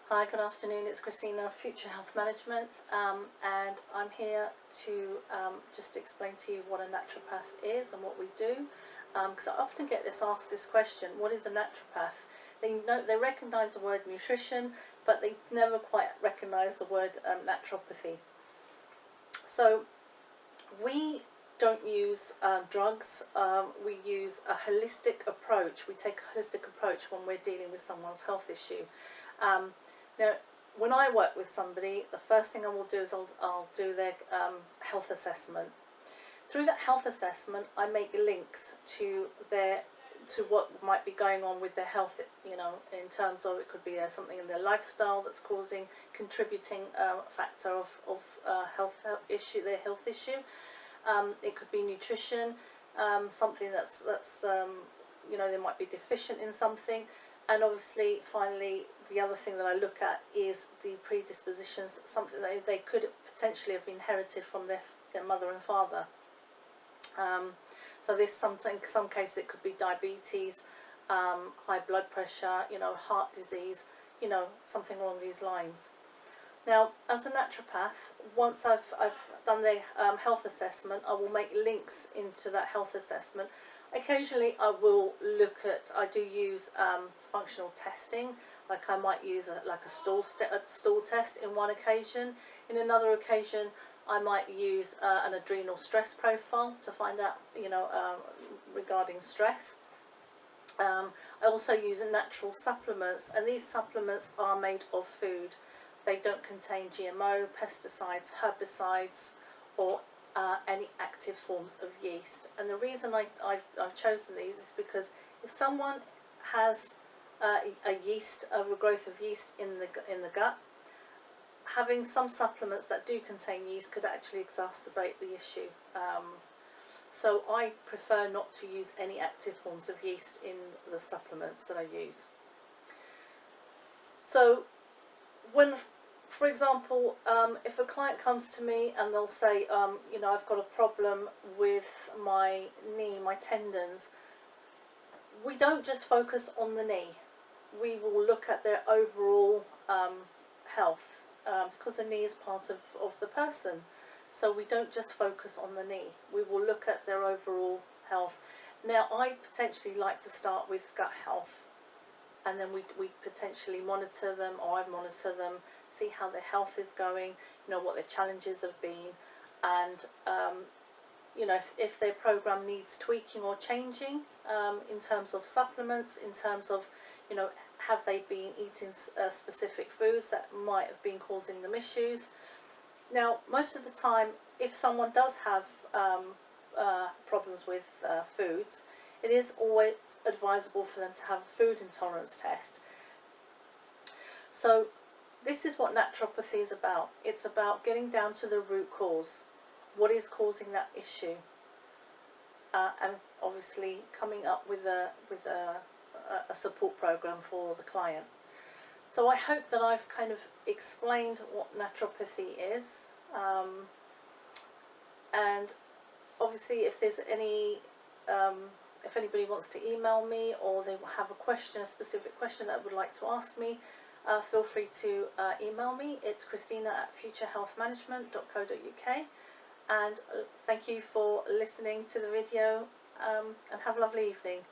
Hi, good afternoon. It's Christina of Future Health Management, and I'm here to just explain to you what a naturopath is and what we do. Because I often get asked this question: what is a naturopath? They recognise the word nutrition, but they never quite recognise the word naturopathy. So we don't use drugs. We use a holistic approach. We take a holistic approach when we're dealing with someone's health issue. Now, when I work with somebody, the first thing I will do is I'll do their health assessment. Through that health assessment, I make links to what might be going on with their health. You know, in terms of it could be something in their lifestyle that's contributing factor of health issue, their health issue. It could be nutrition, something that's you know, they might be deficient in something. And obviously, finally, the other thing that I look at is the predispositions, something that they could potentially have inherited from their mother and father. So this some cases it could be diabetes, high blood pressure, you know, heart disease, you know, something along these lines. Now, as a naturopath, once I've done the health assessment, I will make links into that health assessment. Occasionally I will look at, I do use functional testing, like I might use a stool test in one occasion. In another occasion I might use an adrenal stress profile to find out, you know, regarding stress. I also use natural supplements, and these supplements are made of food. They don't contain GMO, pesticides, herbicides, or any active forms of yeast. And the reason I've chosen these is because if someone has a growth of yeast in the gut, having some supplements that do contain yeast could actually exacerbate the issue. So I prefer not to use any active forms of yeast in the supplements that I use. So when, for example, if a client comes to me and they'll say, you know, I've got a problem with my knee, my tendons, we don't just focus on the knee. We will look at their overall health, because the knee is part of the person. So we don't just focus on the knee. We will look at their overall health. Now, I potentially like to start with gut health, and then we potentially monitor them, or I monitor them, see how their health is going, you know, what their challenges have been, and you know, if their program needs tweaking or changing, in terms of supplements, in terms of, you know, have they been eating specific foods that might have been causing them issues. Now, most of the time, if someone does have problems with foods, it is always advisable for them to have a food intolerance test. So this is what naturopathy is about. It's about getting down to the root cause. What is causing that issue? And obviously coming up with a support program for the client. So I hope that I've kind of explained what naturopathy is. And obviously, if there's any, if anybody wants to email me, or they have a question, a specific question that would like to ask me, feel free to email me. It's christina@futurehealthmanagement.co.uk. And thank you for listening to the video, and have a lovely evening.